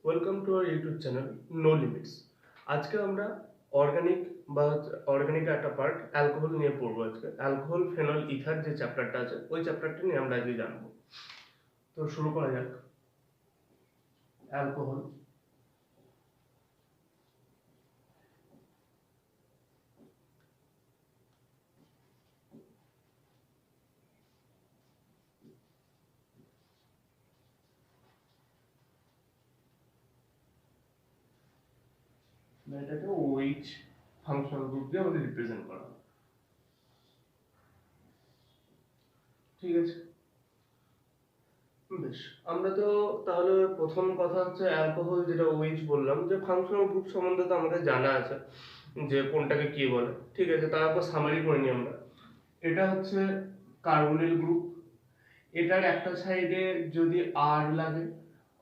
Welcome to our YouTube channel no limits. আজকে আমরা organic organic একটা পার্ট অ্যালকোহল নিয়ে পড়বো। আজকে অ্যালকোহল ফেনল ইথার যে চ্যাপ্টারটা আছে ওই চ্যাপ্টারটা নিয়ে আমরা আজকে জানবো। তো শুরু করা যাক। অ্যালকোহল এটাকে ওইচ ফাংশনাল গ্রুপ দিয়ে আমাদের রিপ্রেজেন্ট করা হয়। ঠিক আছে, বেশ। আমরা তো তাহলে প্রথম কথা হচ্ছে অ্যালকোহল যেটা ওইচ বললাম, যে ফাংশনাল গ্রুপ সম্বন্ধে তো আমাদের জানা আছে যে কোনটাকে কি বলে। ঠিক আছে, তারপর সামারি করে নিই আমরা। এটা হচ্ছে কার্বনিল গ্রুপ। এটার একটা সাইডে যদি আর লাগে,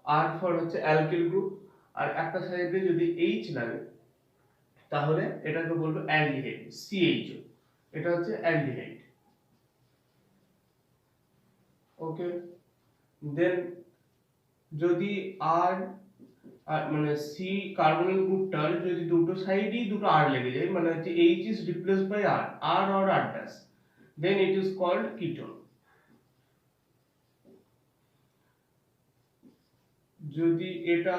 আর ফর হচ্ছে অ্যালকিল গ্রুপ, আর একটা সাইডে যদি এইচ লাগে তাহলে এটাকে বলবো অ্যালডিহাইড, সিএইচও। এটা হচ্ছে অ্যালডিহাইড। ওকে, দেন যদি আর মানে সি কার্বনিল গ্রুপটার যদি দুটো সাইডেই দুটো আর লেগে যায়, মানে হচ্ছে H is replaced by R, R or R dash, then it is called ketone. যদি এটা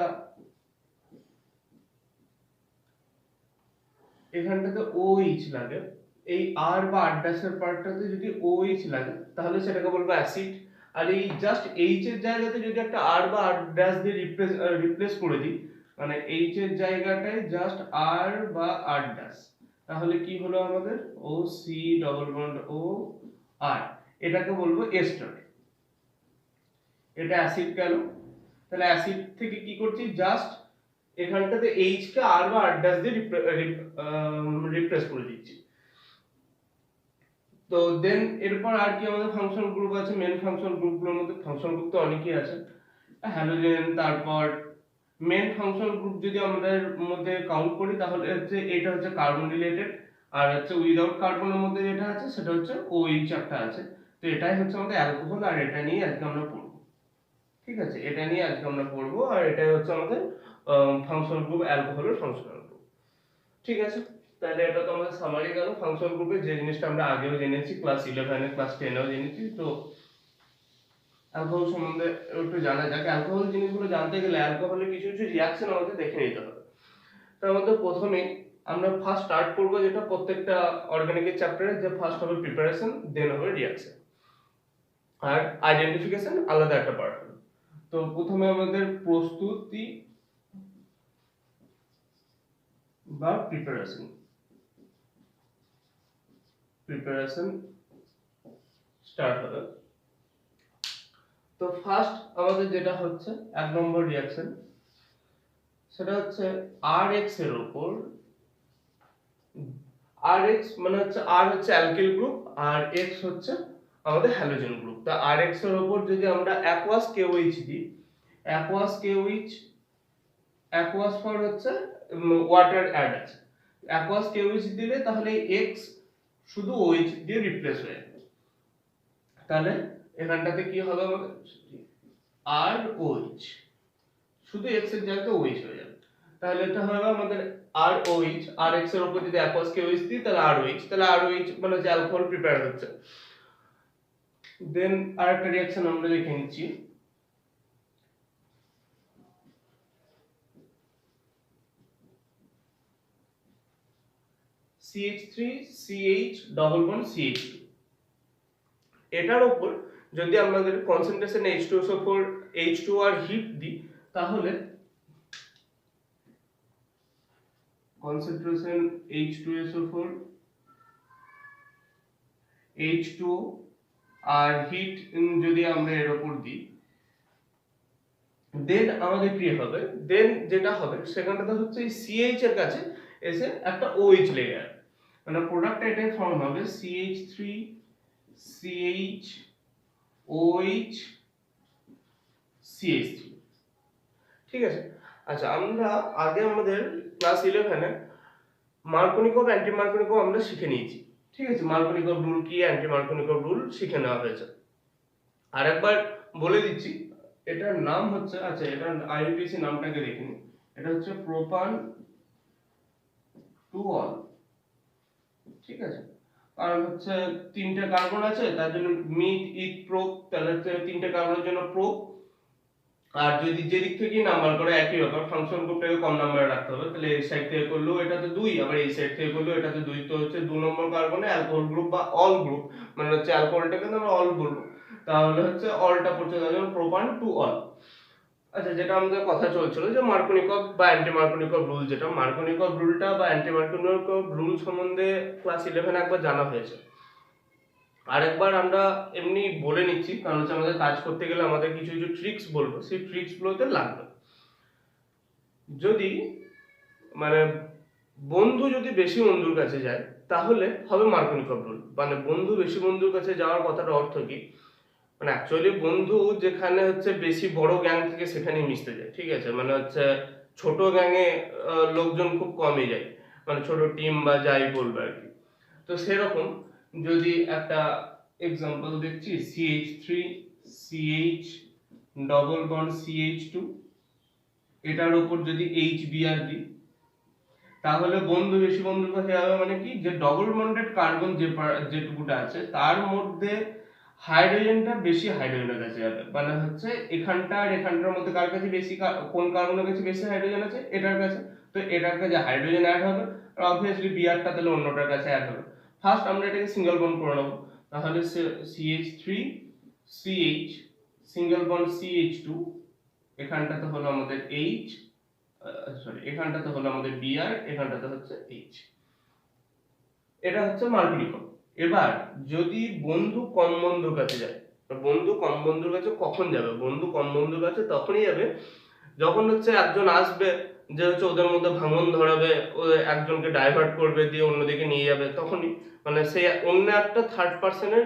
এখানটাতে OH লাগে, এই আর বা আর ড্যাশের পার্টটাতে যদি OH লাগে তাহলে সেটাকে বলবো অ্যাসিড। আর এই জাস্ট এইচ এর জায়গাতে যদি একটা আর বা আর ড্যাশ দিয়ে রিপ্লেস করে দিই, মানে এইচ এর জায়গাটায় জাস্ট আর বা আর ড্যাশ, তাহলে কি হলো আমাদের ও সি ডবল বন্ড ও আর, এটাকে বলবো এস্টার। এটা অ্যাসিড গেল। তাহলে অ্যাসিড থেকে কি করছি, জাস্ট এখানটাতে এইচ কে আর বা আর ড্যাশ দিয়ে রিপ্লেস করে দিচ্ছি। তো দেন এরপর আর কি আমাদের ফাংশন গ্রুপ আছে। মেন ফাংশন গ্রুপগুলোর মধ্যে ফাংশন গ্রুপ তো অনেকই আছে, হ্যালোজেন। তারপর মেন ফাংশন গ্রুপ যদি আমাদের মধ্যে কাউন্ট করি তাহলে হচ্ছে এটা হচ্ছে কার্বন রিলেটেড, আর হচ্ছে উইদাউট কার্বনের মধ্যে যেটা আছে সেটা হচ্ছে OH একটা আছে। তো এটাই হচ্ছে আমাদের অ্যালকোহল, আর এটা নিয়ে আজকে আমরা পড়বো। ঠিক আছে, এটা নিয়ে আজকে আমরা পড়বো, আর এটাই হচ্ছে আমাদের ফাংশন গ্রুপ, অ্যালকোহলের ফাংশনাল গ্রুপ। ঠিক আছে, তাহলে এটা তো আমাদের সামারি গেল ফাংশন গ্রুপে, যে জিনিসটা আমরা আগেও জেনেছি, ক্লাস 11 ক্লাস 10এও জেনেছি। তো অ্যালকোহল সম্বন্ধে একটু জানা যাক। অ্যালকোহল জিনিসগুলো জানতে গেলে অ্যালকোহলের কিছু কিছু রিয়াকশন আমাদের দেখে নিতে হবে। তার মধ্যে প্রথমে আমরা ফার্স্ট স্টার্ট করবো, যেটা প্রত্যেকটা অর্গানিকের চ্যাপ্টারে, যে ফার্স্ট হবে প্রিপারেশন, দেন হবে রিয়াকশন, আর আইডেন্টিফিকেশন আলাদা একটা পার্ট হবে। তো প্রথমে আমাদের প্রস্তুতি বা প্রিপারেশন স্টার্ট হবে। তো ফার্স্ট আমাদের যেটা হচ্ছে 1 নম্বর রিয়াকশন, সেটা হচ্ছে RX এর উপর, RX মানে হচ্ছে R হচ্ছে অ্যালকিল গ্রুপ আর X হচ্ছে আমাদের হ্যালোজেন গ্রুপ। তা RX এর উপর যদি আমরা অ্যাকুয়াস KOH দিই, অ্যাকুয়াস KOH, অ্যাকুয়াস ফর হচ্ছে ওয়াটার অ্যাড আছে, অ্যাকুয়াস KOH দিলে তাহলে X শুধু OH দিয়ে রিপ্লেস হয়ে যাবে। তাহলে এখানটাতে কি হবে আমাদের আর OH, শুধু X এর জায়গাতে OH হয়ে যাবে। তাহলে এটা হবে আমাদের ROH, RX এর উপর যদি অ্যাকুয়াস KOH দিই তাহলে ROH, তাহলে ROH মানে হচ্ছে অ্যালকোহল প্রিপেয়ার হচ্ছে। দেন আরেকটা রিঅ্যাকশন আমরা লিখে নিচ্ছি, CH3CH ডবল বন্ড CH2। এটার উপর যদি আমাদের কনসেন্ট্রেশন H2SO4 H2 আর হিট দিই তাহলে কনসেন্ট্রেশন H2SO4 H2O আর হিট যদি আমরা এর উপর দিই, দেন আমাদের কি হবে, দেন যেটা হবে সেখানটাতে হচ্ছে এই CH এর কাছে এসে একটা OH লেগে যাবে, মানে প্রোডাক্টটা এটাই ফর্ম হবে CH3 CH OH CH3। ঠিক আছে, আচ্ছা আমরা আগে আমাদের ক্লাস 11-এ মার্কোনিকভ অ্যান্টি মার্কোনিকভ আমরা শিখে নিয়েছি। ঠিক আছে, মার্কোনিকভ রুল কি, অ্যান্টি মার্কোনিকভ রুল শিখে নেওয়া হয়েছে। আর একবার বলে দিচ্ছি, এটার নাম হচ্ছে, আচ্ছা এটার আইইউপিএসি নামটাকে দেখিনি, এটা হচ্ছে প্রোপান টু অল। ঠিক আছে, কারণ হচ্ছে তিনটে কার্বন আছে তার জন্য মিট ইথ প্রোপ, তাহলে হচ্ছে তিনটে কার্বনের জন্য প্রোপ। আর যদি যে দিক থেকেই নাম্বার করে একই ব্যাপার, ফাংশন গ্রুপটাকে কম নাম্বারে রাখতে হবে, তাহলে এই সাইড থেকে করলেও এটাতে 2, আবার এই সাইড থেকে করলেও এটাতে 2, তো হচ্ছে 2 নম্বর কার্বনে অ্যালকোহল গ্রুপ বা অল গ্রুপ, মানে হচ্ছে অ্যালকোহলটাকে আমরা অল বলবো, তাহলে হচ্ছে অলটা পড়ছে তার জন্য প্রোপান টু অল। আচ্ছা, যেটা আমাদের কথা চলছিল যে মার্কোনিকভ বা অ্যান্টি মার্কোনিকভ রুল, যেটা মার্কোনিকভ রুলটা বা অ্যান্টি মার্কোনিকভ রুল সম্বন্ধে ক্লাস 11 একবার জানা হয়েছে, আরেকবার আমরা এমনি বলে নিচ্ছি, কারণ হচ্ছে আমাদের কাজ করতে গেলে আমাদের কিছু কিছু ট্রিক্স বলবো, সেই ট্রিক্স গুলোতে লাগবে। যদি মানে বন্ধু যদি বেশি বন্ধুর কাছে যায় তাহলে হবে মার্কোনিকভ রুল। মানে বন্ধু বেশি বন্ধুর কাছে যাওয়ার কথাটা অর্থ কি, মানে অ্যাকচুয়ালি বন্ধু যেখানে হচ্ছে বেশি বড় গ্যাং থেকে সেখানেই মিশতে যায়, ঠিক আছে, মানে হচ্ছে ছোট গ্যাংয়ে লোকজন খুব কমই যায়, মানে ছোট টিম বা যাই বলবে আর কি। তো সেরকম যদি একটা এক্সাম্পল দেখছি, CH3 CH double bond CH2, এটার উপর যদি HBr দিই তাহলে বন্ধু বেশি বন্ধুর কাছে যাবে, মানে কি যে ডবল বন্ডেড কার্বন যেটুকুটা আছে তার মধ্যে হাইড্রোজেনটা বেশি হাইড্রোজেনের কাছে যাবে, মানে হচ্ছে এখানটা আর এখানটার মধ্যে কার কাছে বেশি, কোন কার্বনের কাছে বেশি হাইড্রোজেন আছে, এটার কাছে, তো এটার কাছে হাইড্রোজেন অ্যাড হবে, আর অবভিয়াসলি বিআরটা তাহলে অন্যটার কাছে অ্যাড হবে। ফার্স্ট আমরা এটাকে সিঙ্গেল বন্ড করে নেব, তাহলে CH3 CH single bond CH2, এখানটাতে হলো আমাদের H, সরি এখানটাতে হলো আমাদের Br, এখানটাতে হচ্ছে H। এটা হচ্ছে মার্কোনিকভ। এবার যদি বন্ধু কম বন্ধুর কাছে যায়, বন্ধু কম বন্ধুর কাছে কখন যাবে, বন্ধু কম বন্ধুর কাছে তখনই যাবে যখন হচ্ছে একজন আসবে যে হচ্ছে ওদের মধ্যে ভাঙন ধরাবে, ও একজনকে ডাইভার্ট করবে দিয়ে অন্যদিকে নিয়ে যাবে, তখনই মানে সে অন্য একটা থার্ড পার্সনের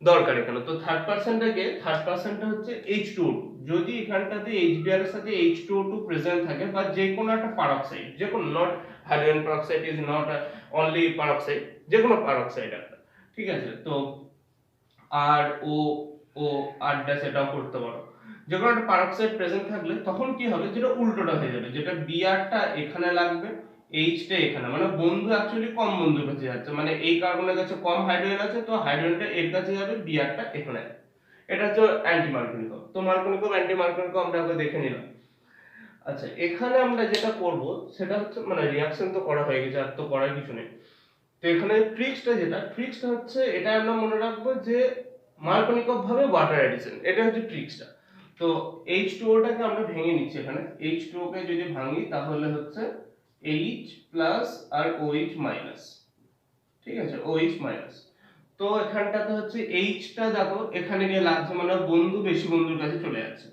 দরকার এখানে। তো থার্ড পার্সনটা হচ্ছে H2O2, যদি এখানটাতে HBr এর সাথে H2O2 প্রেজেন্ট থাকে বা যে কোনো একটা পারক্সাইড, যে কোনো, not hydrogen peroxide is not only peroxide, যে কোনো পারক্সাইড একটা, ঠিক আছে, তো আর ও আর ড্যাশ এটাও করতে পারো, যে কোনো একটা পারক্সাইড প্রেজেন্ট থাকলে তখন কি হবে, যেটা উল্টোটা হয়ে যাবে, যেটা Br-টা এখানে লাগবে, H-টা এখানে, মানে বন্ধু অ্যাকচুয়ালি কম বন্ধুর কাছে যাচ্ছে, মানে এই কার্বনের কাছে কম হাইড্রোজেন আছে তো হাইড্রোজেনটা এর কাছে যাবে, Br-টা এখানে যাবে। এটা হচ্ছে অ্যান্টি মার্কোনিকভ। তো মার্কোনিকভ অ্যান্টি মার্কোনিকভ আমরা আগে দেখে নিলাম। আচ্ছা, এখানে আমরা যেটা করব সেটা হচ্ছে, মানে রিঅ্যাকশন তো করা হয়ে গেছে, আর তো করার কিছু নেই। তো এখানে ট্রিক্সটা হচ্ছে এটা আমরা মনে রাখবো যে মার্কোনিকভ ভাবে ওয়াটার অ্যাডিশন, এটা হচ্ছে ট্রিক্সটা। তো H2O-টাকে আমরা ভেঙে নিচ্ছি, এখানে H2O কে যদি ভাঙি তাহলে হচ্ছে H প্লাস আর OH মাইনাস, ঠিক আছে, OH মাইনাস। তো এখানটাতে হচ্ছে H-টা দেখো এখানে গিয়ে লাগছে, মানে বন্ধু বেশি বন্ধুর কাছে চলে যাচ্ছে,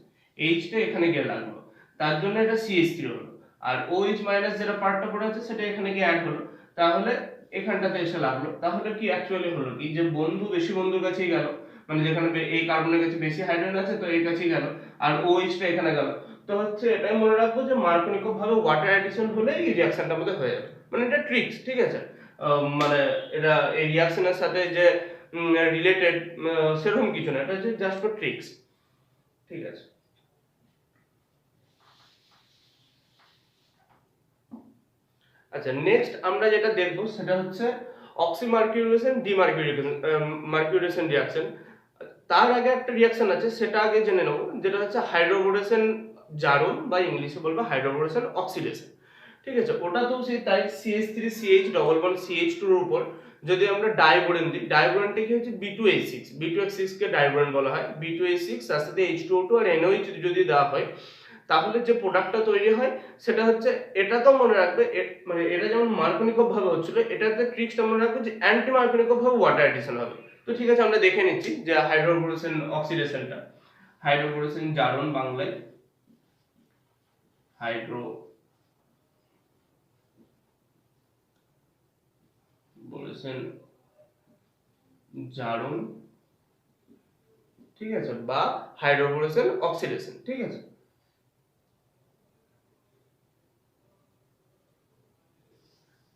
H-টা এখানে গিয়ে লাগলো, তার জন্য এটা CH3 হলো, আর OH মাইনাস যেটা পার্টটা পড়ে আছে সেটা এখানে গিয়ে অ্যাড হলো, তাহলে এখানটাতে এসে লাগলো, তাহলে কি অ্যাকচুয়ালি হলো কি যে বন্ধু বেশি বন্ধুর কাছেই গেল, মানে যেখানে এই কার্বনের কাছে বেশি হাইড্রোজেন আছে তো এর কাছেই গেল, আর OH-টা এখানে গেল। তো হচ্ছে এটাই মনে রাখবো যে মার্কোনিকভ ভাবে ওয়াটার অ্যাডিশন হলে এই রিঅ্যাকশনটা আমাদের হয়ে যাবে, মানে এটা ট্রিক্স, ঠিক আছে, মানে এটা এই রিঅ্যাকশনের সাথে যে রিলেটেড সেরকম কিছু না, এটা হচ্ছে জাস্ট ফর ট্রিক্স, ঠিক আছে। আচ্ছা, নেক্সট আমরা যেটা দেখবো সেটা হচ্ছে অক্সিমার্কিউরেশন ডিমার্কিউরেশন রিঅ্যাকশন। তার আগে একটা রিঅ্যাকশন আছে সেটা আগে জেনে নেব, যেটা হচ্ছে হাইড্রোবোরেশন জারণ বা ইংলিশে বলবো হাইড্রোবোরেশন অক্সিডেশন, ঠিক আছে। ওটাতেও সেই তাই CH3CH ডবল বন্ড CH2 এর উপর যদি আমরা ডাইবোরেন দিই, ডাইবোরেনটা কি হচ্ছে B2H6, B2H6 কে ডাইবোরেন বলা হয়, B2H6 তার সাথে H2O2 আর NOH যদি দেওয়া হয় তাহলে যে প্রোডাক্টটা তৈরি হয় সেটা হচ্ছে, এটা তো মনে রাখবে মানে এটা যেমন মার্কোনিকভ ভাবে হচ্ছিল, এটাতে ট্রিক্সটা মনে রাখবে যে অ্যান্টি মার্কোনিকভ ভাবে ওয়াটার অ্যাডিশন হবে। তো ঠিক আছে, আমরা দেখে নিচ্ছি যে হাইড্রোবোরেশন অক্সিডেশনটা, হাইড্রোবোরেশন জারণ বাংলায় হাইড্রোবোরেশন জারণ, ঠিক আছে, বা হাইড্রোবোরেশন অক্সিডেশন, ঠিক আছে।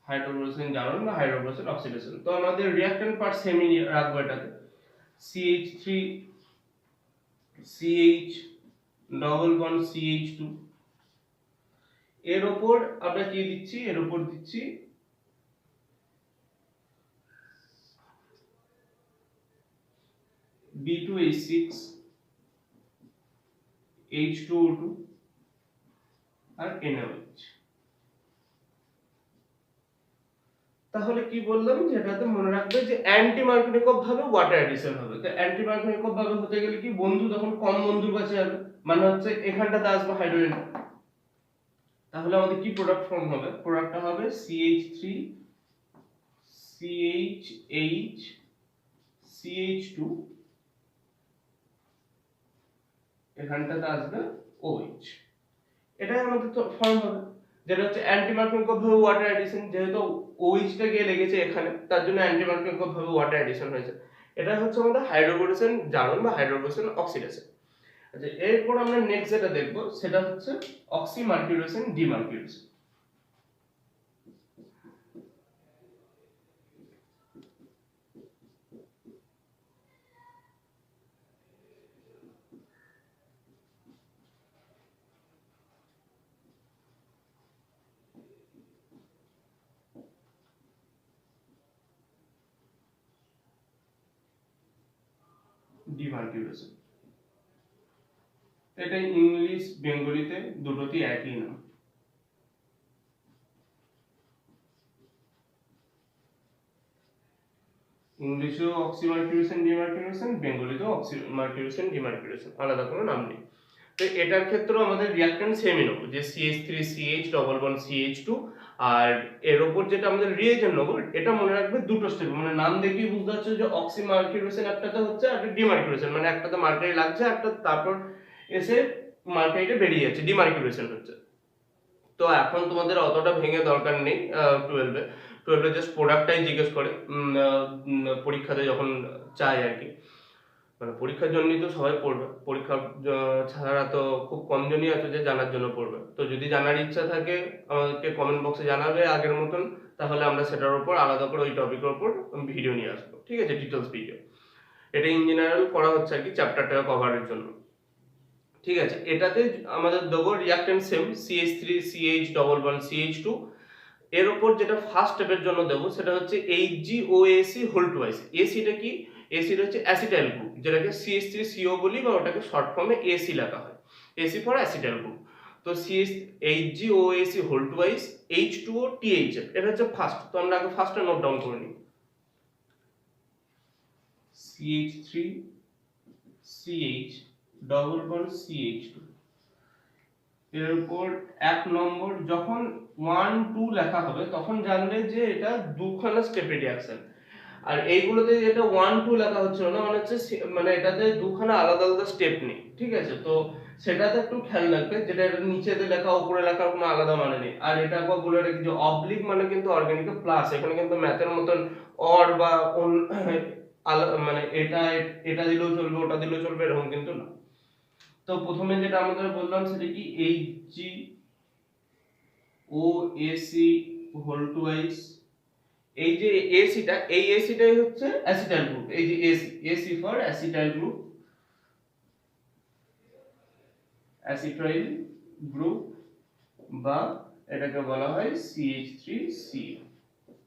হাইড্রোবোরেশন জারণ বা হাইড্রোবোরেশন অক্সিডেশন। তো আমাদের রিঅ্যাকট্যান্ট পার্ট সেমি রাখবো এটাতে, CH3 CH double bond CH2, এর ওপর আমরা কি দিচ্ছি, এর ওপর দিচ্ছি B2H6 H2O2 আর NaOH। তাহলে কি বললাম, যেটাতে মনে রাখবে যে অ্যান্টি মার্কনিকভ ভাবে ওয়াটার অ্যাডিশন হবে। তো অ্যান্টি মার্কনিকভ ভাবে হতে গেলে কি, বন্ধু তখন কম বন্ধুর কাছে যাবে, মানে হচ্ছে এখানটাতে আসবে হাইড্রোজেন। তাহলে আমাদের কি প্রোডাক্ট ফর্ম হবে, প্রোডাক্টটা হবে CH3 CHH CH2, এখানটাতে আসবে OH। এটাই আমাদের তো ফর্ম হবে, যেটা হচ্ছে অ্যান্টি মার্কনিকভ ভাবে ওয়াটার অ্যাডিশন। যেহেতু OH টা গিয়ে লেগেছে এখানে, তার জন্য অ্যান্টি মার্কনিকভ ভাবে ওয়াটার অ্যাডিশন হয়েছে। এটা হচ্ছে আমাদের হাইড্রোবোরেশন জারণ বা হাইড্রোবোরেশন অক্সিডেশন। আচ্ছা, এরপর আমরা নেক্সট যেটা দেখব সেটা হচ্ছে অক্সিমার্কিউরেশন ডিমার্কিউরেশন। ডিমার্কিউরেশন, এটা ইংলিশ বেঙ্গলিতে দুটোতেই একই নাম। ইংলিশেও অক্সিমার্কিউরেশন ডিমার্কিউরেশন, বেঙ্গলিতেও অক্সিমার্কিউরেশন ডিমার্কিউরেশন, আলাদা কোনো নাম নেই। তো এটার ক্ষেত্রেও আমাদের রিঅ্যাকট্যান্ট সেমই নেবো, যে CH3CH ডবল বন্ড CH2, আর এর উপর যেটা আমাদের রিয়েজেন্ট নেবো, এটা মনে রাখবে দুটো স্টেপ, মানে নাম দেখেই বুঝতে পারছো যে অক্সিমার্কিউরেশন একটাতে হচ্ছে আর ডিমার্কিউরেশন, মানে একটাতে মার্কারি লাগছে, একটা তারপর এসে মার্কারিটা বেরিয়ে যাচ্ছে, ডিমার্কিউরেশন হচ্ছে। তো এখন তোমাদের অতটা ভেঙে দরকার নেই, 12-এ জাস্ট প্রোডাক্টটাই জিজ্ঞেস করে পরীক্ষাতে যখন চায় আর কি, মানে পরীক্ষার জন্যই তো সবাই পড়বে, পরীক্ষা ছাড়া তো খুব কম জনই আছে যে জানার জন্য পড়বে। তো যদি জানার ইচ্ছা থাকে আমাদেরকে কমেন্ট বক্সে জানাবে আগের মতন, তাহলে আমরা সেটার উপর আলাদা করে ওই টপিকের উপর ভিডিও নিয়ে আসবো, ঠিক আছে, ডিটেলস ভিডিও। এটা ইন জেনারেল করা হচ্ছে আর কি চ্যাপ্টারটা কভারের জন্য, ঠিক আছে। এটাতে আমাদের দেবো reactant same CH3CH double bond CH2, এর উপর যেটা ফার্স্ট স্টেপের জন্য দেবো সেটা হচ্ছে HgOAC হোল টুয়াইস। এসিটা কি, এসিটা হচ্ছে অ্যাসিটাইল গ্রুপ, যেটাকে CH3CO বলি বা ওটাকে শর্ট ফর্মে AC লেখা হয়, AC ফর অ্যাসিটাইল গ্রুপ। তো HgOAC whole twice H2O THF, এটা হচ্ছে ফার্স্ট। তো আমরা আগে ফার্স্টটা নোট ডাউন করে নিই, CH3CH ডবল বন্ড CH2, এর উপর 1 নম্বর যখন 1 2 লেখা হবে তখন জানবে যে এটা দুখানা স্টেপের রিঅ্যাকশন। আর এইগুলোতে যেটা 1 2 লেখা হচ্ছিল না, মানে হচ্ছে মানে এটাতে দুখানা আলাদা আলাদা স্টেপ নেই, ঠিক আছে। তো সেটাতে একটু খেয়াল রাখবে, যেটা এটা নিচেতে লেখা উপরে লেখার কোনো আলাদা মানে নেই। আর এটা একবার বলে রাখি যে অবলিক মানে কিন্তু অর্গানিকে প্লাস, এখানে কিন্তু ম্যাথের মতন অর বা মানে এটা এটা দিলেও চলবে ওটা দিলেও চলবে এরকম কিন্তু না। তো প্রথমে যেটা আমাদের বললাম সেটা কি HgOAC হোল টুয়াইস, এই যে এসিটা, এই এসিটাই হচ্ছে অ্যাসিটাইল গ্রুপ, এই যে AC for acetyl group, acetyl group বা এটাকে বলা হয় CH3CO,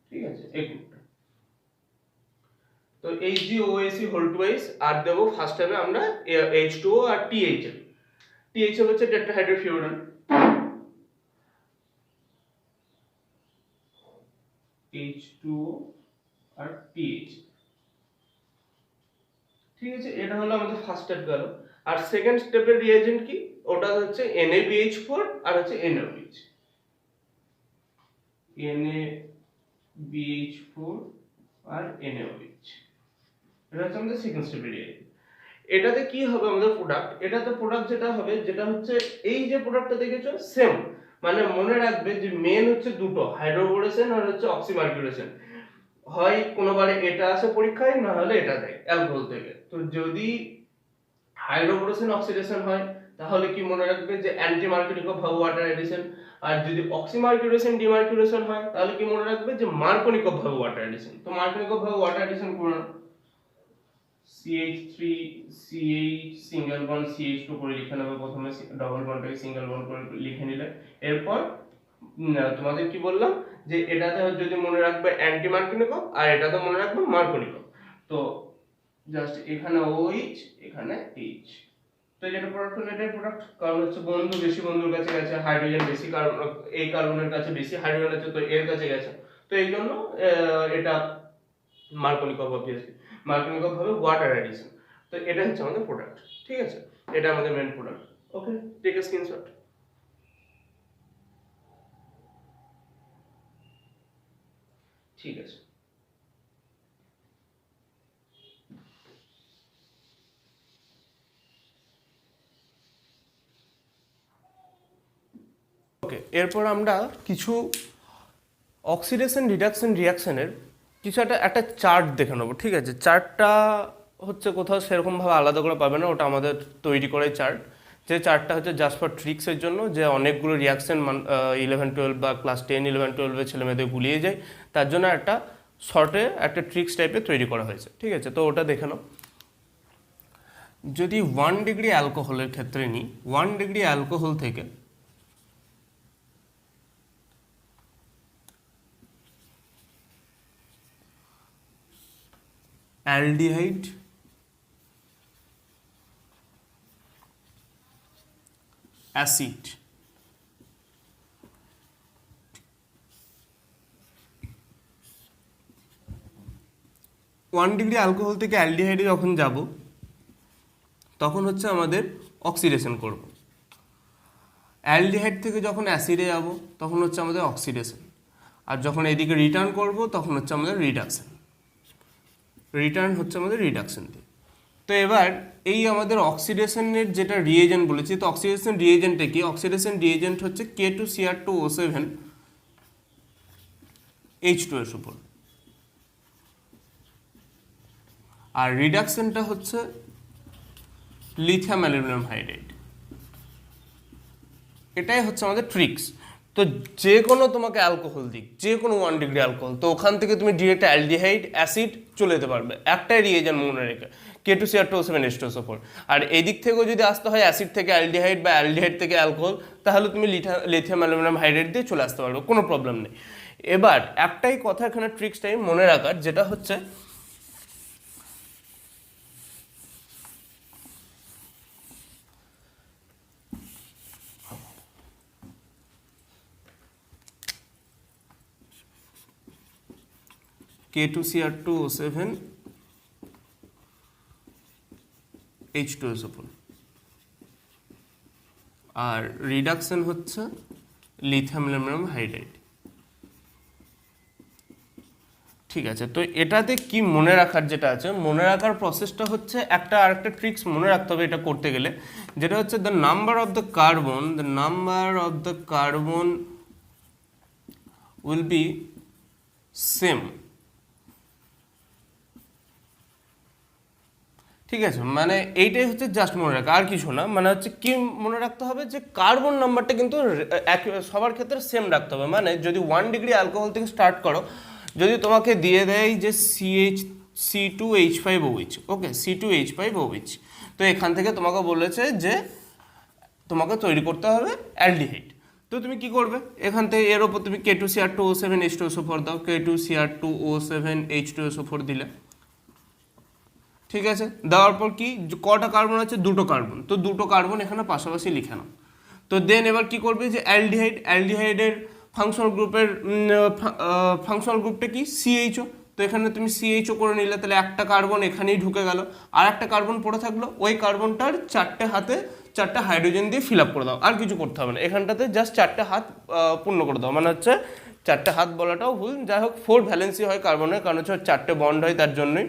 ঠিক আছে, এই গ্রুপটা। তো HgOAC হোল টুয়াইস আর দেবো ফার্স্ট স্টেপে আমরা H2O আর THF। THF হচ্ছে টেট্রাহাইড্রোফিউরান, H2O আর TH, ঠিক আছে। এটা হলো আমাদের ফার্স্ট স্টেপ গেল। আর সেকেন্ড স্টেপের রিয়েজেন্ট কি, ওটা হচ্ছে NaBH4 আর হচ্ছে NaOH, NaBH4 আর NaOH, এটা হচ্ছে আমাদের সেকেন্ড স্টেপের রিয়েজেন্ট। এটাতে কি হবে আমাদের প্রোডাক্ট, এটাতে প্রোডাক্ট যেটা হবে যেটা হচ্ছে এই যে প্রোডাক্টটা দেখেছো সেম, মানে মনে রাখবে যে মেন হচ্ছে দুটো, হাইড্রোবোরেশন আর হচ্ছে অক্সিমার্কিউরেশন। হয় কোনোবারে এটা আসে পরীক্ষায়, না হলে এটা দেয় অ্যালকোহল থেকে। তো যদি হাইড্রোবোরেশন অক্সিডেশন হয় তাহলে কি মনে রাখবে যে অ্যান্টি মার্কনিকভ ভাবে ওয়াটার অ্যাডিশন, আর যদি অক্সিমার্কিউরেশন ডিমার্কিউরেশন হয় তাহলে কি মনে রাখবে যে মার্কনিকভ ভাবে ওয়াটার অ্যাডিশন। তো মার্কনিকভ ভাবে ওয়াটার অ্যাডিশন করুন, CH3 CH single bond CH2 করে লিখে নেবে, প্রথমে ডবল বন্ডটাকে সিঙ্গেল বন্ড করে লিখে নিলে। এরপর তোমাদের কি বললাম যে এটাতে যদি মনে রাখবে অ্যান্টি মার্কনিকো আর এটাতে মনে রাখবে মার্কনিকো। তো জাস্ট এখানে OH এখানে H, তো যেটা প্রোডাক্ট হলো এটাই প্রোডাক্ট, কারণ হচ্ছে বন্ধু বেশি বন্ধুর কাছে গেছে, হাইড্রোজেন বেশি কার্বন, এই কার্বনের কাছে বেশি হাইড্রোজেন আছে তো এর কাছে গেছে, তো এই জন্য এটা মার্কনিকভ অবভিয়াসলি মার্কনিকভ হবে ওয়াটার অ্যাডিশন। তো এটা হচ্ছে আমাদের প্রোডাক্ট, ঠিক আছে, এটা আমাদের main product. Okay, take a screenshot. ঠিক আছে, ওকে। এরপর আমরা কিছু অক্সিডেশন রিডাকশন রিয়াকশনের কিছু একটা চার্ট দেখে নেবো, ঠিক আছে। চার্টটা হচ্ছে কোথাও সেরকমভাবে আলাদা করে পাবে না, ওটা আমাদের তৈরি করাই চার্ট। যে চার্টটা হচ্ছে জাস্ট ফর ট্রিক্সের জন্য, যে অনেকগুলো রিয়াকশন 11-12 বা ক্লাস 10-11-12 ছেলে মেয়েদের গুলিয়ে যায়, তার জন্য একটা শর্টে একটা ট্রিক্স টাইপের তৈরি করা হয়েছে, ঠিক আছে। তো ওটা দেখে নাও। যদি 1 ডিগ্রি অ্যালকোহলের ক্ষেত্রে নিই, 1 ডিগ্রি অ্যালকোহল থেকে অ্যালডিহাইড, অ্যাসিড, 1 ডিগ্রি অ্যালকোহল থেকে অ্যালডিহাইডে যখন যাব তখন হচ্ছে আমাদের অক্সিডেশন করব। অ্যালডিহাইড থেকে যখন অ্যাসিডে যাব তখন হচ্ছে আমাদের অক্সিডেশন, আর যখন এদিকে রিটার্ন করব তখন হচ্ছে আমাদের রিডাকশন। রিটার্ন হচ্ছে আমাদের রিডাকশন দিয়ে। তো এবার এই আমাদের অক্সিডেশনের যেটা রিয়েজেন্ট বলেছি, তো অক্সিডেশন রিয়েজেন্টে কি? অক্সিডেশন রিয়েজেন্ট হচ্ছে K2Cr2O7 H2SO4, আর রিডাকশনটা হচ্ছে লিথিয়াম অ্যালুমিনিয়াম হাইড্রাইড। এটাই হচ্ছে আমাদের ট্রিক্স। তো যে কোনো তোমাকে অ্যালকোহল দিক, যে কোনো 1 ডিগ্রি অ্যালকোহল, তো ওখান থেকে তুমি ডিরেক্ট অ্যালডিহাইড অ্যাসিড চলে যেতে পারবে একটাই রিয়েজেন্ট মনে রেখে, K2Cr2O7 H2SO4। আর এদিক থেকেও যদি আসতে হয় অ্যাসিড থেকে অ্যালডিহাইড বা অ্যালডিহাইড থেকে অ্যালকোহল, তাহলে তুমি লিথিয়াম অ্যালুমিনিয়াম হাইড্রাইড দিয়ে চলে আসতে পারবে, কোনো প্রবলেম নেই। এবার একটাই কথা এখানে ট্রিক্সটাই মনে রাখার, যেটা হচ্ছে K2Cr2O7 H2SO4, আর রিডাকশন হচ্ছে লিথিয়াম অ্যালুমিনিয়াম হাইড্রাইড, ঠিক আছে। তো এটাতে কি মনে রাখার যেটা আছে, মনে রাখার প্রসেসটা হচ্ছে আরেকটা ট্রিক্স মনে রাখতে হবে এটা করতে গেলে, যেটা হচ্ছে the number of the carbon will be same, ঠিক আছে। মানে এইটাই হচ্ছে জাস্ট মনে রাখা, আর কিছু না। মানে হচ্ছে কি মনে রাখতে হবে যে কার্বন নাম্বারটা কিন্তু সবার ক্ষেত্রে সেম রাখতে হবে। মানে যদি 1 ডিগ্রি অ্যালকোহল থেকে স্টার্ট করো, যদি তোমাকে দিয়ে দেয় যে C2H5OH, ওকে, C2H5OH, তো এখান থেকে তোমাকে বলেছে যে তোমাকে তৈরি করতে হবে অ্যালডিহাইড। তো তুমি কি করবে, এখান থেকে এর ওপর তুমি K2Cr2O7 H2SO4 দাও, K2Cr2O7 H2SO4 দিলে, ঠিক আছে। দেওয়ার পর কি কটা কার্বন আছে? 2টো কার্বন, তো 2টো কার্বন এখানে পাশাপাশি লিখে নাও। তো দেন এবার কি করবে যে অ্যালডিহাইডের ফাংশনাল গ্রুপটা কি? CHO, তো এখানে তুমি CHO করে নিলে, তাহলে একটা কার্বন এখানেই ঢুকে গেল, আর একটা কার্বন পড়ে থাকলো, ওই কার্বনটার 4টে হাইড্রোজেন দিয়ে ফিল আপ করে দাও, আর কিছু করতে হবে না। এখানটাতে জাস্ট 4টে হাত পূর্ণ করে দাও, মানে হচ্ছে 4টে হাত বলাটাও ভুল, যাই হোক 4 ভ্যালেন্সি হয় কার্বনের, কারণ হচ্ছে 4টে বন্ড হয়, তার জন্যই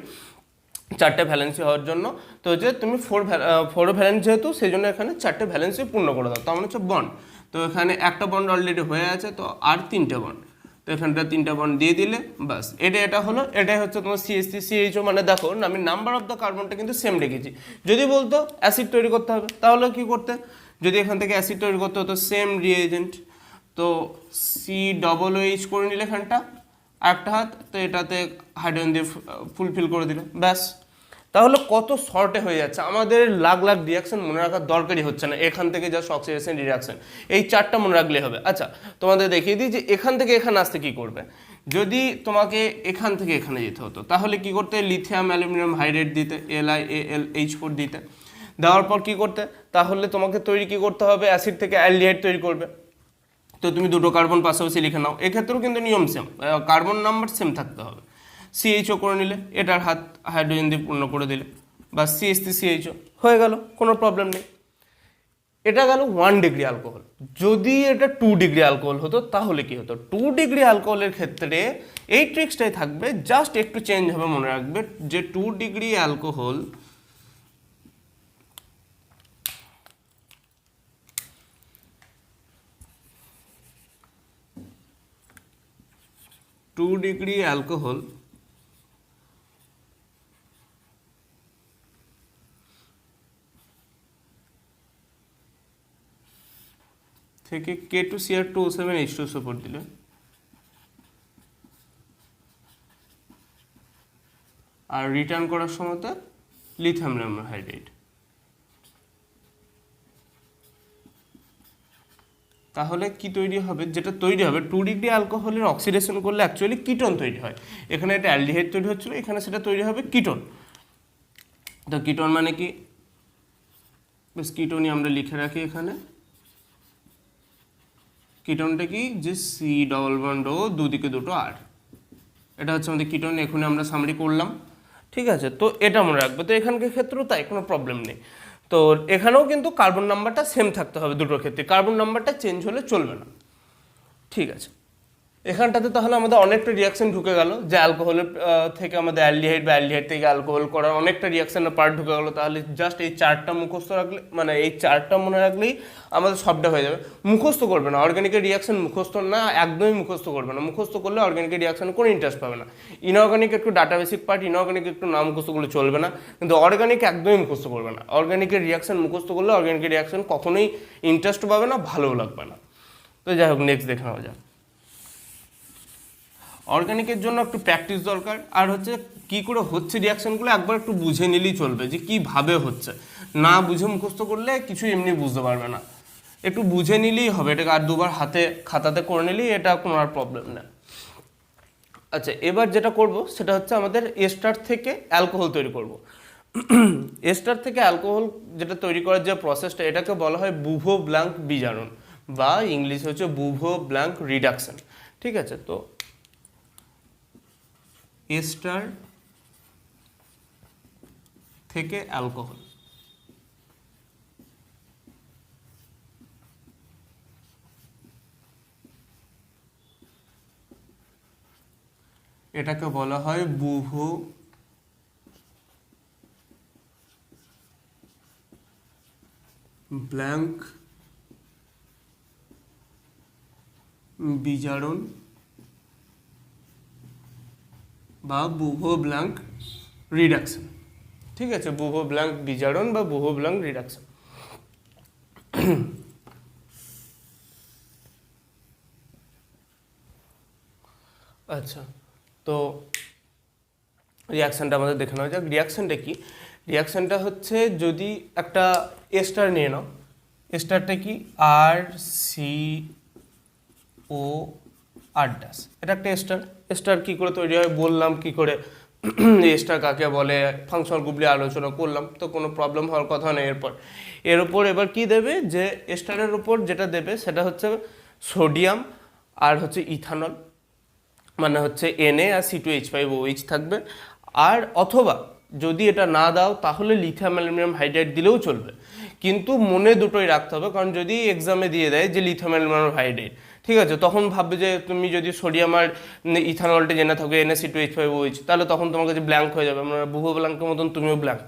4টে ভ্যালেন্সি হওয়ার জন্য। তো যে তুমি 4 ভ্যালেন্স যেহেতু, সেই জন্য এখানে 4টে ভ্যালেন্সি পূর্ণ করে দাও, তার মানে হচ্ছে বন্ড। তো এখানে একটা বন্ড অলরেডি হয়ে আছে, তো আর 3টে বন্ড, তো এখানটা 3টে বন্ড দিয়ে দিলে বাস, এটা হলো। এটাই হচ্ছে তোমার CH3CHO। মানে দেখো আমি নাম্বার অফ দ্য কার্বনটা কিন্তু সেম রেখেছি। যদি বলতো অ্যাসিড তৈরি করতে হবে, তাহলে কি করতে? যদি এখান থেকে অ্যাসিড তৈরি করতে হতো, সেম রিএজেন্ট, তো COOH করে নিলে এখানটা একটা হাত, তো এটাতে হাইড্রোজেন দিয়ে ফুলফিল করে দিলে, ব্যাস। তাহলে কত শর্টে হয়ে যাচ্ছে, আমাদের লাখ লাখ রিয়াকশন মনে রাখার দরকারই হচ্ছে না, এখান থেকে জাস্ট অক্সিডেশন রিয়াকশন এই চারটা মনে রাখলে হবে। আচ্ছা তোমাদের দেখিয়ে দিই যে এখান থেকে এখানে আসতে কি করবে। যদি তোমাকে এখান থেকে এখানে যেতে হতো তাহলে কি করতে, লিথিয়াম অ্যালুমিনিয়াম হাইড্রেট দিতে, LiAlH4 দিতে, দেওয়ার পর কি করতে, তাহলে তোমাকে তৈরি কি করতে হবে, অ্যাসিড থেকে অ্যালডিহাইড তৈরি করবে। তো তুমি দুটো কার্বন পাশাপাশি লিখে নাও, এক্ষেত্রেও কিন্তু নিয়ম সেম, কার্বন নাম্বার সেম থাকতে হবে। CHO করে নিলে, এটার হাত হাইড্রোজেন দিয়ে পূর্ণ করে দিলে, বা CH3CHO হয়ে গেল, কোনো প্রবলেম নেই। এটা গেল 1 ডিগ্রি অ্যালকোহল। যদি এটা 2 ডিগ্রি অ্যালকোহল হতো তাহলে কি হতো, 2 ডিগ্রি অ্যালকোহলের ক্ষেত্রে এই ট্রিক্সটাই থাকবে, জাস্ট একটু চেঞ্জ হবে, মনে রাখবে যে 2 ডিগ্রি অ্যালকোহল 2 ডিগ্রি অ্যালকোহল থেকে K2Cr2O7H2SO4 দিলে আর রিটার্ন করার সময়তে লিথিয়াম হাইড্রাইড, তাহলে কি তৈরি হবে, যেটা তৈরি হবে 2 ডিগ্রি অ্যালকোহলের অক্সিডেশন করলে অ্যাকচুয়ালি কিটোন তৈরি হয়। এখানে একটা অ্যালডিহাইড তৈরি হচ্ছিল, এখানে সেটা তৈরি হবে কিটোন। তো কিটোন মানে কি, বেশ কিটোনই আমরা লিখে রাখি এখানে। কিটোনটা কি, যে C⋯ দুদিকে দুটো R, এটা হচ্ছে আমাদের কিটোন। এখন আমরা সামারি করলাম, ঠিক আছে। তো এটা মনে রাখবে। তো এখানকার ক্ষেত্রেও তাই, কোনো প্রবলেম নেই। তো এখানেও কিন্তু কার্বন নাম্বারটা সেম থাকতে হবে, দুটোর ক্ষেত্রে কার্বন নাম্বারটা চেঞ্জ হলে চলবে না, ঠিক আছে। এখানটাতে তাহলে আমাদের অনেকটা রিয়াকশন ঢুকে গেল, যে অ্যালকোহলের থেকে আমাদের অ্যালডিহাইড বা অ্যালডিহাইড থেকে অ্যালকোহল করার অনেকটা রিয়াকশনের পার্ট ঢুকে গেলো। তাহলে জাস্ট এই চারটা মুখস্থ রাখলে, মানে এই চারটা মনে রাখলেই আমাদের সবটা হয়ে যাবে। মুখস্থ করবে না, অর্গানিকের রিয়াকশন মুখস্থ না, একদমই মুখস্থ করবে না। মুখস্থ করলে অর্গানিকের রিয়াকশনে কোনো ইন্টারেস্ট পাবে না। ইনঅর্গানিক একটু ডাটা বেসিক পার্ট, ইনঅর্গানিক একটু নাম মুখস্থ করলে চলবে না, কিন্তু অর্গানিক একদমই মুখস্থ করবে না। অর্গানিকের রিয়াকশন মুখস্থ করলে অর্গানিকের রিয়াকশন কখনোই ইন্টারেস্ট পাবে না, ভালোও লাগবে না। তো যাই হোক, নেক্সট দেখে নেওয়া যাক। অর্গানিকের জন্য একটু প্র্যাকটিস দরকার, আর হচ্ছে কি করে হচ্ছে রিয়াকশনগুলো একবার একটু বুঝে নিলেই চলবে, যে কীভাবে হচ্ছে। না বুঝে মুখস্থ করলে কিছু এমনি বুঝতে পারবে না, একটু বুঝে নিলেই হবে। এটাকে আর দুবার হাতে খাতাতে করে নিলেই এটা কোনো আর প্রবলেম না। আচ্ছা, এবার যেটা করব সেটা হচ্ছে আমাদের এস্টার থেকে অ্যালকোহল তৈরি করব। এস্টার থেকে অ্যালকোহল যেটা তৈরি করার যে প্রসেসটা, এটাকে বলা হয় বুভো ব্ল্যাঙ্ক বিজারণ, বা ইংলিশ হচ্ছে বুভো ব্ল্যাঙ্ক রিডাকশন, ঠিক আছে। তো এস্টার থেকে অ্যালকোহল, এটাকে বলা হয় বুভো ব্ল্যাঙ্ক বিজারণ বা বুভো ব্ল্যাঙ্ক রিডাকশন, ঠিক আছে। বুভো ব্ল্যাঙ্ক বিজারণ বা বুভো ব্ল্যাঙ্ক রিডাকশন। আচ্ছা, তো রিয়াকশানটা আমাদের দেখে নেওয়া যাক। রিয়াকশানটা কি, রিয়াকশানটা হচ্ছে যদি একটা এস্টার নিয়ে নাও, এস্টারটা কি RCO8, এটা একটা এস্টার। এস্টার কী করে তৈরি হয় বললাম, কি করে এস্টার কাকে বলে, ফাংশনাল গ্রুপ নিয়ে আলোচনা করলাম, তো কোনো প্রবলেম হওয়ার কথা নেই। এর উপর এবার কি দেবে, যে এস্টারের উপর যেটা দেবে সেটা হচ্ছে সোডিয়াম আর হচ্ছে ইথানল, মানে হচ্ছে Na আর C2H5OH থাকবে। আর অথবা যদি এটা না দাও তাহলে লিথিয়াম অ্যালুমিনিয়াম হাইড্রাইড দিলেও চলবে, কিন্তু মনে দুটোই রাখতে হবে। কারণ যদি এক্সামে দিয়ে দেয় যে লিথিয়াম অ্যালুমিনিয়াম হাইড্রাইড, ঠিক আছে, তখন ভাববে যে তুমি যদি সোডিয়াম আর ইথানলটা জেনে থাকো Na C2H5OH, তাহলে তখন তোমার কাছে ব্ল্যাঙ্ক হয়ে যাবে, মানে বুভো ব্ল্যাঙ্কের মতন তুমিও ব্ল্যাঙ্ক,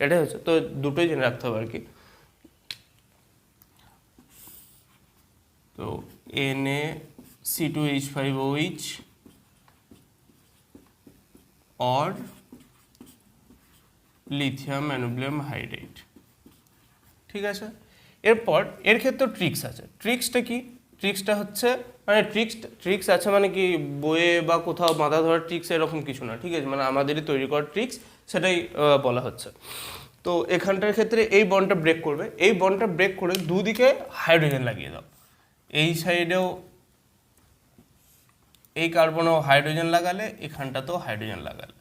এটাই হচ্ছে। তো দুটোই জেনে রাখতে হবে আর কি। তো Na C2H5OH or lithium aluminium hydride, ঠিক আছে। এরপর এর ক্ষেত্রে ট্রিক্স আছে। ট্রিক্সটা কি, ট্রিক্সটা হচ্ছে মানে ট্রিক্স আছে মানে কি বইয়ে বা কোথাও বাঁধা ধরার ট্রিক্স এরকম কিছু না, ঠিক আছে, মানে আমাদেরই তৈরি করা ট্রিক্স, সেটাই বলা হচ্ছে। তো এখানটার ক্ষেত্রে এই বন্ডটা ব্রেক করবে, এই বন্ডটা ব্রেক করে দুদিকে হাইড্রোজেন লাগিয়ে দাও, এই সাইডেও এই কার্বনেও হাইড্রোজেন লাগালে, এখানটাতেও হাইড্রোজেন লাগালে,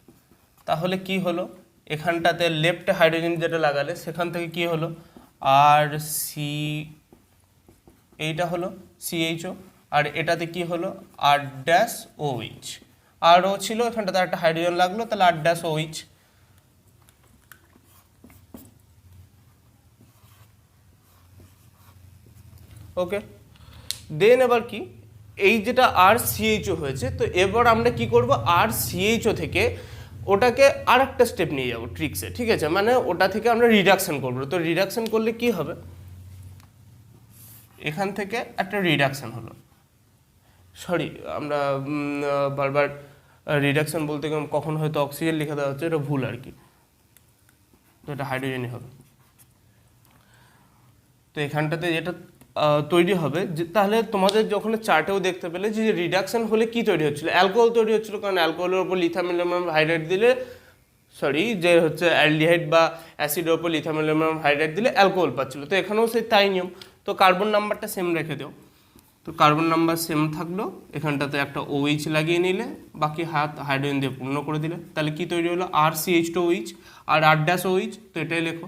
তাহলে কি হলো, এখানটাতে লেফটে হাইড্রোজেন যেটা লাগালে সেখান থেকে কি হলো, আর সি, এইটা হলো সিএইচও, আর এটাতে কি হলো আর ড্যাশ ওইচ, আর ও ছিল এখানটাতে একটা হাইড্রোজেন লাগলো, তাহলে আর ড্যাশ ওইচ। ওকে, দেন এবার কি, এই যেটা আর সিএইচও হয়েছে, তো এবার আমরা কি করব, আর সিএইচও থেকে ওটাকে আর একটা স্টেপ নিয়ে যাবো ট্রিক্সে, ঠিক আছে, মানে ওটা থেকে আমরা রিডাকশন করবো। তো রিডাকশন করলে কি হবে, এখান থেকে একটা রিডাকশন হলো, সরি আমরা বারবার রিডাকশন বলতে গেলে কখন হয়তো অক্সিজেন লিখে দেওয়া হচ্ছে, এটা ভুল আর কি, তো এটা হাইড্রোজেনই হবে। তো এখানটাতে যেটা তৈরি হবে, যে তাহলে তোমাদের যখন চার্টেও দেখতে পেলে যে রিডাকশন হলে কি তৈরি হচ্ছিল, অ্যালকোহল তৈরি হচ্ছিল, কারণ অ্যালকোহলের উপর লিথামিলাম হাইড্রাইড দিলে, সরি যে হচ্ছে অ্যালডিহাইড বা অ্যাসিডের উপর লিথামিলাম হাইড্রাইড দিলে অ্যালকোহল পাচ্ছিল। তো এখানেও সেই তাই নিয়ম, তো কার্বন নাম্বারটা সেম রেখে দিও, তো কার্বন নাম্বার সেম থাকলো, এখানটাতে একটা OH লাগিয়ে নিলে, বাকি হাত হাইড্রোজেন দিয়ে পূর্ণ করে দিলে, তাহলে কি তৈরি হলো, আর CH2OH আর আর ড্যাশ OH, তো এটাই লেখো,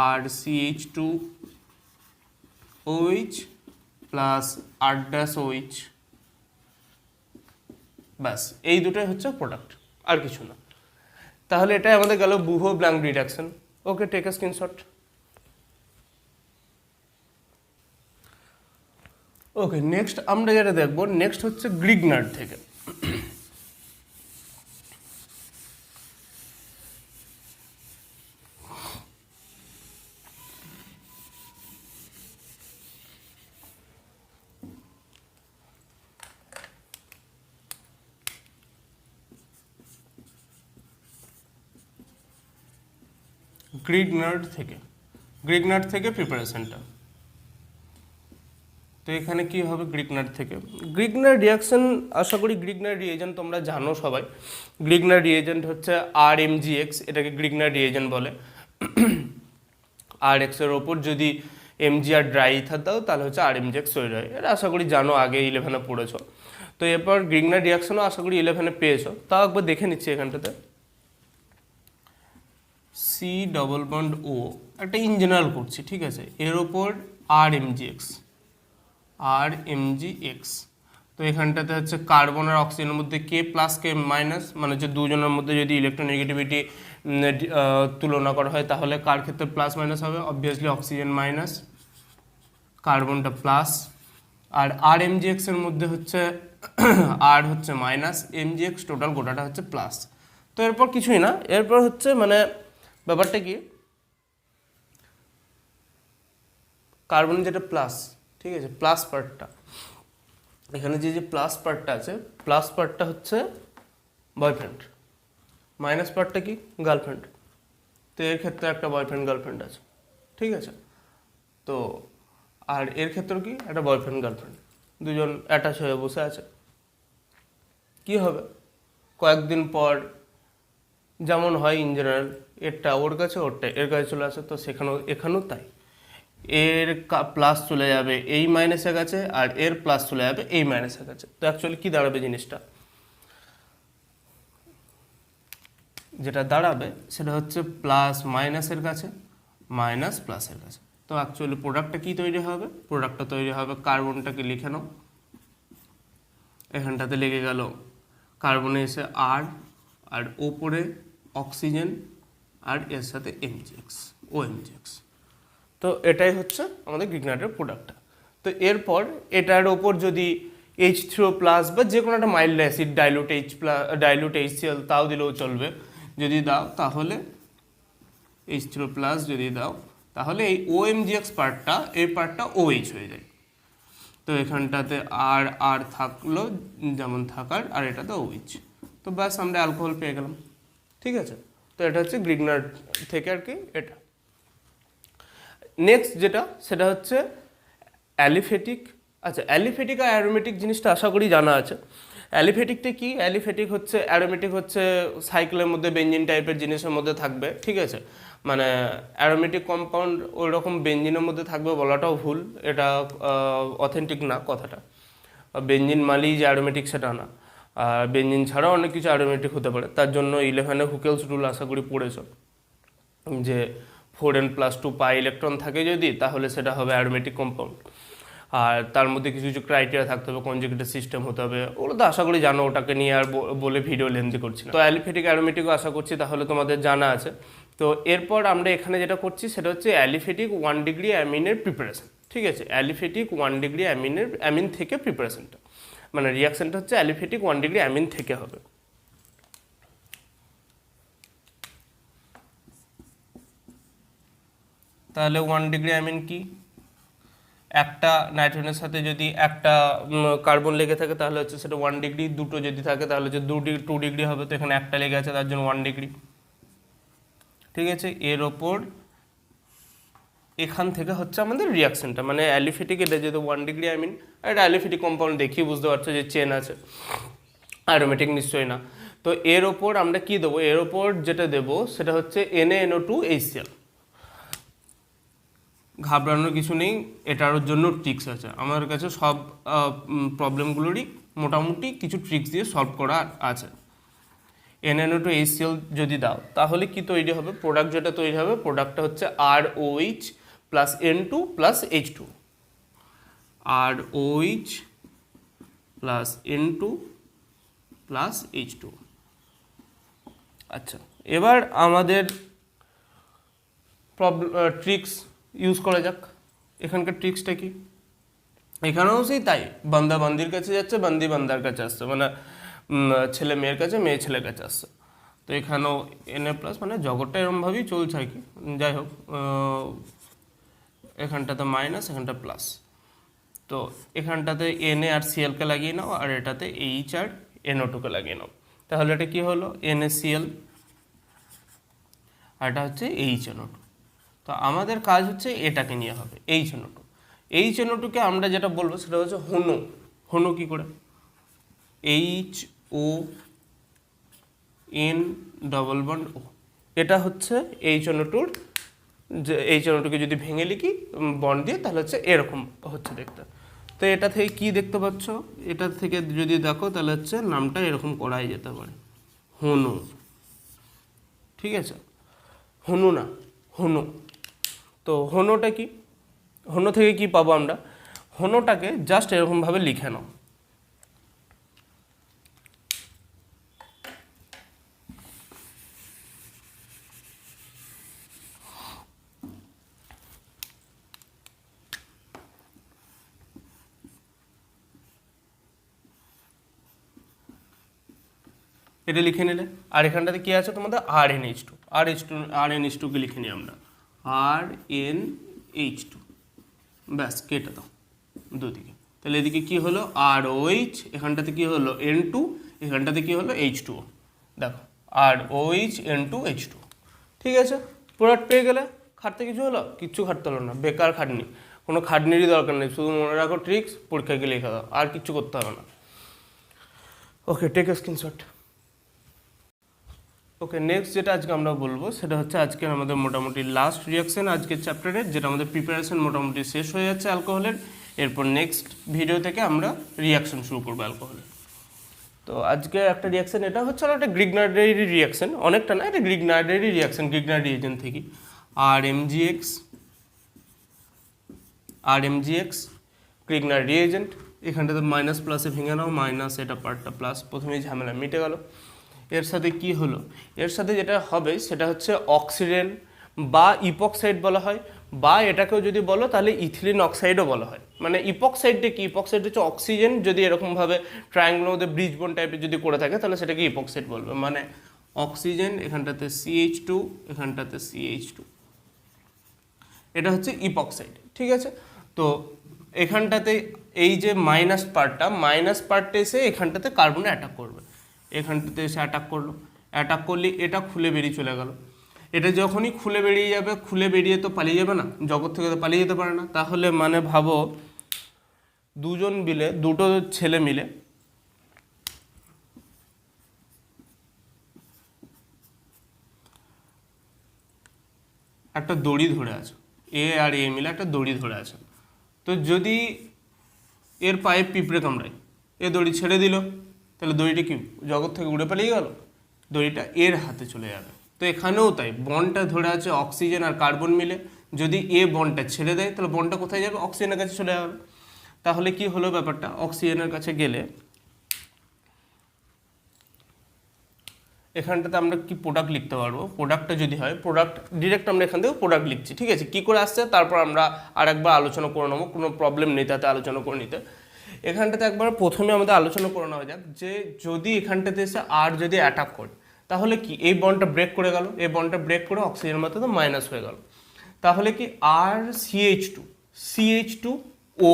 আর CH2OH প্লাস আর ড্যাশ OH, ব্যাস এই দুটোই হচ্ছে প্রোডাক্ট, আর কিছু না। তাহলে এটাই আমাদের গেল বুহো blank reduction. Okay, take a screenshot. Okay, next আমরা যেটা দেখবো, নেক্সট হচ্ছে গ্রিগনার্ড থেকে। গ্রিগনার্ড থেকে প্রিপারেশনটা, তো এখানে কি হবে, গ্রিগনার্ড থেকে গ্রিগনার রিয়াকশন, আশা করি গ্রিগনার রিয়েজেন্ট তোমরা জানো সবাই। গ্রিগনার রিয়েজেন্ট হচ্ছে RMgX, এটাকে গ্রিগনার রিয়েজেন্ট বলে। RX এর ওপর যদি Mg আর ড্রাই ইথার দাও তাহলে হচ্ছে RMgX তৈরি হয়, এটা আশা করি জানো, আগে 11-এ পড়েছো। তো এরপর গ্রিগনার রিয়াকশনও আশা করি 11-এ পেয়েছো, তাও একবার দেখে নিচ্ছি। এখানটাতে C ডবল বন্ড O, একটা ইন জেনারেল করছি, ঠিক আছে, এর ওপর RMgX, তো এখানটাতে হচ্ছে কার্বন আর অক্সিজেনের মধ্যে K প্লাস K মাইনাস, মানে হচ্ছে দুজনের মধ্যে যদি ইলেকট্রোনেগেটিভিটি তুলনা করা হয় তাহলে কার ক্ষেত্রে প্লাস মাইনাস হবে, অবভিয়াসলি অক্সিজেন মাইনাস, কার্বনটা প্লাস, আর RMgX এর মধ্যে হচ্ছে আর হচ্ছে মাইনাস, MgX টোটাল গোটাটা হচ্ছে প্লাস। তো এরপর কিছুই না, এরপর হচ্ছে মানে ব্যাপারটা কি, কার্বন যেটা প্লাস, ঠিক আছে, প্লাস পার্টটা, এখানে যে প্লাস পার্টটা আছে, প্লাস পার্টটা হচ্ছে বয়ফ্রেন্ড, মাইনাস পার্টটা কি গার্লফ্রেন্ড। তো এর ক্ষেত্রে একটা বয়ফ্রেন্ড গার্লফ্রেন্ড আছে, ঠিক আছে, তো আর এর ক্ষেত্রেও কি একটা বয়ফ্রেন্ড গার্লফ্রেন্ড, দুজন অ্যাটাচ হয়ে বসে আছে। কি হবে, কয়েকদিন পর যেমন হয় ইন জেনারেল, এরটা ওর কাছে, ওরটা এর কাছে চলে আসে, তো এখানেও তাই, এর প্লাস চলে যাবে এই মাইনাসের কাছে, আর এর প্লাস চলে যাবে এই মাইনাসের কাছে। তো অ্যাকচুয়ালি কি দাঁড়াবে জিনিসটা, যেটা দাঁড়াবে সেটা হচ্ছে প্লাস মাইনাসের কাছে, মাইনাস প্লাসের কাছে। তো অ্যাকচুয়ালি প্রোডাক্টটা কি তৈরি হবে, প্রোডাক্টটা তৈরি হবে, কার্বনটাকে লিখে নাও, এখানটাতে লেগে গেল কার্বনে এসে আর ওপরে অক্সিজেন, আর এর সাথে OMgX। তো এটাই হচ্ছে আমাদের গ্রিগনার্ডের প্রোডাক্টটা। তো এরপর এটার ওপর যদি H3O প্লাস বা যে কোনো একটা মাইল্ড অ্যাসিড, ডাইলুট HCl তাও দিলেও চলবে, যদি দাও তাহলে H3O প্লাস যদি দাও তাহলে এই OMgX পার্টটা, এই পার্টটা OH হয়ে যায়। তো এখানটাতে আর থাকলো যেমন থাকার, আর এটাতে OH, তো ব্যাস আমরা অ্যালকোহল পেয়ে গেলাম, ঠিক আছে। তো এটা হচ্ছে গ্রিগনার্ড থেকে আর কি এটা। নেক্সট যেটা সেটা হচ্ছে অ্যালিফেটিক আচ্ছা, অ্যালিফেটিক আর অ্যারোমেটিক জিনিসটা আশা করি জানা আছে। অ্যালিফেটিকটা কি? অ্যালিফেটিক হচ্ছে, অ্যারোমেটিক হচ্ছে সাইকেলের মধ্যে বেঞ্জিন টাইপের জিনিসের মধ্যে থাকবে, ঠিক আছে। মানে অ্যারোমেটিক কম্পাউন্ড ওই রকম বেঞ্জিনের মধ্যে থাকবে বলাটাও ভুল, এটা অথেন্টিক না কথাটা। বেঞ্জিন মানেই যে অ্যারোমেটিক সেটা না, আর বেঞ্জিন ছাড়াও অনেক কিছু অ্যারোমেটিক হতে পারে। তার জন্য 11-এ হুকেলস রুল আশা করি পড়েছ, যে 4n+2 পাই ইলেকট্রন থাকে যদি, তাহলে সেটা হবে অ্যারোমেটিক কম্পাউন্ড। আর তার মধ্যে কিছু কিছু ক্রাইটেরিয়া থাকতে হবে, কনজুগেটিভ সিস্টেম হতে হবে, ওগুলো তো আশা করি জানো, ওটাকে নিয়ে আর বলে ভিডিও লেন্দি করছি না। তো অ্যালিফেটিক অ্যারোমেটিকও আশা করছি তাহলে তোমাদের জানা আছে। তো এরপর আমরা এখানে যেটা করছি সেটা হচ্ছে অ্যালিফেটিক 1 ডিগ্রি অ্যামিনের প্রিপারেশন, ঠিক আছে। অ্যালিফেটিক 1 ডিগ্রি অ্যামিন থেকে প্রিপারেশনটা, মানে রিয়াকশনটা হচ্ছে অ্যালিফেটিক 1 ডিগ্রি অ্যামিন থেকে হবে। তাহলে 1 ডিগ্রি অ্যামিন কি? একটা নাইট্রোজেনের সাথে যদি একটা কার্বন লেগে থাকে তাহলে হচ্ছে সেটা 1 ডিগ্রি, দুটো যদি থাকে তাহলে হচ্ছে 2 ডিগ্রি হবে। তো এখানে একটা লেগে আছে তার জন্য 1 ডিগ্রি, ঠিক আছে। এর ওপর এখান থেকে হচ্ছে আমাদের রিয়াকশনটা, মানে অ্যালিফেটিক, এটা যেহেতু 1 ডিগ্রি অ্যামিন, আর এটা অ্যালিফেটিক কম্পাউন্ড দেখি বুঝতে পারছো যে চেন আছে, অ্যারোমেটিক নিশ্চয়ই না। তো এর ওপর আমরা কি দেবো? এর ওপর যেটা দেবো সেটা হচ্ছে NaNO2HCl। ঘাবড়ানোর কিছু নেই, এটার জন্য ট্রিক্স আছে আমার কাছে, সব প্রবলেমগুলোরই মোটামুটি কিছু ট্রিক্স দিয়ে সলভ করা আছে। NaNO2HCl যদি দাও তাহলে কি তৈরি হবে? প্রোডাক্ট যেটা তৈরি হবে, প্রোডাক্টটা হচ্ছে ROH plus N2 plus H2, ROH plus N2 plus H2। আচ্ছা, এবার আমাদের ট্রিক্স ইউজ করা যাক। এখানকার ট্রিক্সটা কি? এখানেও সেই তাই, বান্দা বান্দির কাছে যাচ্ছে, বান্দি বান্দার কাছে আসছে, মানে ছেলে মেয়ের কাছে, মেয়ে ছেলের কাছে আসছে। তো এখানেও Na প্লাস, মানে জগৎটা এরমভাবেই চলছে আর কি। যাই হোক, এখানটাতে মাইনাস, এখানটা প্লাস। তো এখানটাতে Na আর Cl-কে লাগিয়ে নাও, আর এটাতে H আর NO2-কে লাগিয়ে নাও। তাহলে এটা কি হলো? NaCl, আর এটা হচ্ছে HNO2। তো আমাদের কাজ হচ্ছে এটাকে নিয়ে হবে, HNO2। HNO2-কে আমরা যেটা বলবো সেটা হচ্ছে হনু। হনু কি করে? HON ডবল বন্ড O, এটা হচ্ছে HNO2-র, যে HNO2-কে যদি ভেঙে লিখি বন্ড দিয়ে তাহলে হচ্ছে এরকম হচ্ছে দেখতে। তো এটা থেকে কি দেখতে পাচ্ছ? এটা থেকে যদি দেখো তাহলে হচ্ছে নামটা এরকম করাই যেতে পারে, হনু, ঠিক আছে। হনু না, হনু। তো হনুটা কি? হনু থেকে কি পাবো আমরা? হনুটাকে জাস্ট এরকমভাবে লিখে নাও, এটা লিখে নিলে। আর এখানটাতে কি আছে তোমাদের? RnH2, RnH2কে লিখে নিই আমরা, RnH2, ব্যাস কেটে দাও দুদিকে। তাহলে এদিকে কি হলো? ROH, এখানটাতে কি হলো? N2, এখানটাতে কি হলো? H2O। দেখো, ROH N2 H2, ঠিক আছে। প্রোডাক্ট পেয়ে গেলে। খাটতে কিছু হলো? কিচ্ছু খাটতে হলো না, বেকার খাটনি, কোনো খাটনিরই দরকার নেই। শুধু মনে রাখো ট্রিক্স, পরীক্ষায় গিয়ে লিখে দাও, আর কিচ্ছু করতে হবে না। Okay, take a screenshot. Okay, next যেটা আজকে আমরা বলবো সেটা হচ্ছে আজকের আমাদের মোটামুটি লাস্ট রিয়াকশন আজকের চ্যাপ্টারের, যেটা আমাদের প্রিপারেশন মোটামুটি শেষ হয়ে যাচ্ছে অ্যালকোহলের। এরপর নেক্সট ভিডিও থেকে আমরা রিয়াকশন শুরু করবো অ্যালকোহলের। তো আজকে একটা রিয়াকশন, এটা হচ্ছে একটা গ্রিগনার্ডেরই রিয়াকশন, অনেকটা না, এটা গ্রিগনার্ডেরই রিয়াকশন, গ্রিগনার্ড রিয়েজেন্ট থেকে। RMGX গ্রিগনার্ড রিয়েজেন্ট, এখানটাতে মাইনাস প্লাসে ভেঙে নাও, মাইনাস, এটা পার্টটা প্লাস, প্রথমেই ঝামেলা মিটে গেল। এর সাথে কি হলো? এর সাথে যেটা হবে সেটা হচ্ছে অক্সিজেন বা ইপক্সাইড বলা হয়, বা এটাকেও যদি বলো তাহলে ইথিলিন অক্সাইডও বলা হয়। মানে ইপক্সাইডটা কি? ইপক্সাইড হচ্ছে অক্সিজেন যদি এরকমভাবে ট্রায়াঙ্গেলের মধ্যে ব্রিজ বোন টাইপের যদি করে থাকে তাহলে সেটাকে ইপক্সাইড বলবে। মানে অক্সিজেন, এখানটাতে CH2, এখানটাতে CH2, এটা হচ্ছে ইপক্সাইড, ঠিক আছে। তো এখানটাতে এই যে মাইনাস পার্টটা এসে এখানটাতে কার্বনে অ্যাটাক করবে, এখানটাতে এসে অ্যাটাক করলো, অ্যাটাক করলে এটা খুলে বেরিয়ে চলে গেল। এটা যখনই খুলে বেরিয়ে যাবে, খুলে বেরিয়ে তো পালিয়ে যাবে না, জগৎ থেকে তো পালিয়ে যেতে পারে না। তাহলে মানে ভাবো দুটো ছেলে মিলে একটা দড়ি ধরে আছে, এ আর এ মিলে একটা দড়ি ধরে আছে। তো যদি এর পায়ে পিঁপড়ে কামড়ায়, এ দড়ি ছেড়ে দিল, তাহলে দড়িটা কি জগৎ থেকে উড়ে পালিয়ে গেল? দড়িটা এর হাতে চলে যাবে। তো এখানেও তাই, বন্ডটা ধরে আছে অক্সিজেন আর কার্বন মিলে, যদি এ বন্ডটা ছেড়ে দেয় তাহলে বন্ডটা কোথায় যাবে? অক্সিজেনের কাছে চলে যাবে। তাহলে কি হলো ব্যাপারটা? অক্সিজেনের কাছে গেলে এখানটাতে আমরা কি প্রোডাক্ট লিখতে পারবো? প্রোডাক্টটা যদি হয়, প্রোডাক্ট ডিরেক্ট আমরা এখান থেকে প্রোডাক্ট লিখছি, ঠিক আছে? কি করে আসছে তারপর আমরা আরেকবার আলোচনা করে নেবো, কোনো প্রবলেম নেই তাতে আলোচনা করে নিতে। এখানটাতে একবার প্রথমে আমাদের আলোচনা করে নেওয়া যাক যে যদি এখানটাতে এসে আর যদি অ্যাটাক করে তাহলে কি এই বন্ডটা ব্রেক করে গেল, এই বন্ডটা ব্রেক করে অক্সিজেনের মাত্রা মাইনাস হয়ে গেল। তাহলে কি আর CH2 ও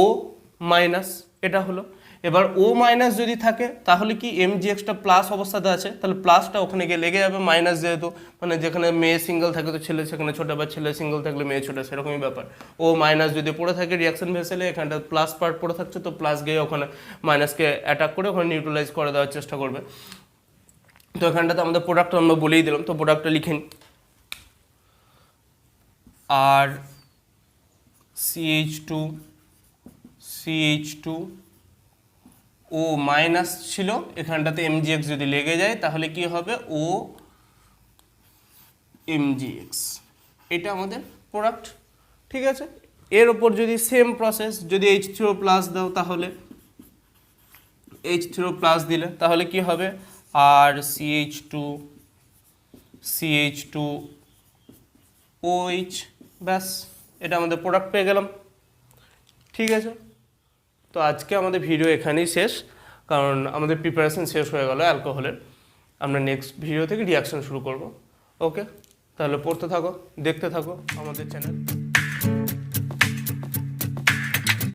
মাইনাস এটা হলো। এবার ও মাইনাস যদি থাকে তাহলে কি MgXটা প্লাস অবস্থাতে আছে, তাহলে প্লাসটা ওখানে গিয়ে লেগে যাবে, মাইনাস যেহেতু মানে যেখানে মেয়ে সিঙ্গেল থাকে তো ছেলে সেখানে ছোটো, বা ছেলে সিঙ্গেল থাকলে মেয়ে ছোটো, সেরকমই ব্যাপার। ও মাইনাস যদি পড়ে থাকে রিয়াকশন ভেসেলে, এখানটা প্লাস পার্ট পড়ে থাকছে, তো প্লাস গিয়ে ওখানে মাইনাসকে অ্যাটাক করে ওখানে নিউট্রালাইজ করে দেওয়ার চেষ্টা করবে। তো এখানটাতে আমাদের প্রোডাক্ট আমরা বলেই দিলাম, তো প্রোডাক্টটা লিখে নিই। আর CH2 ও মাইনাস ছিল, এখানটাতে MgX যদি লেগে যায় তাহলে কি হবে? ও MgX, এটা আমাদের প্রোডাক্ট, ঠিক আছে? এর ওপর যদি সেম প্রসেস, যদি H3O প্লাস দাও তাহলে H3O প্লাস দিলে তাহলে কি হবে? আর CH2 OH, ব্যাস এটা আমাদের প্রোডাক্ট পেয়ে গেলাম, ঠিক আছে? তো আজকে আমাদের ভিডিও এখানেই শেষ, কারণ আমাদের প্রিপারেশন শেষ হয়ে গেল অ্যালকোহলের। আমরা নেক্সট ভিডিও থেকে রিয়াকশন শুরু করব। ওকে, তাহলে পড়তে থাকো, দেখতে থাকো আমাদের চ্যানেল।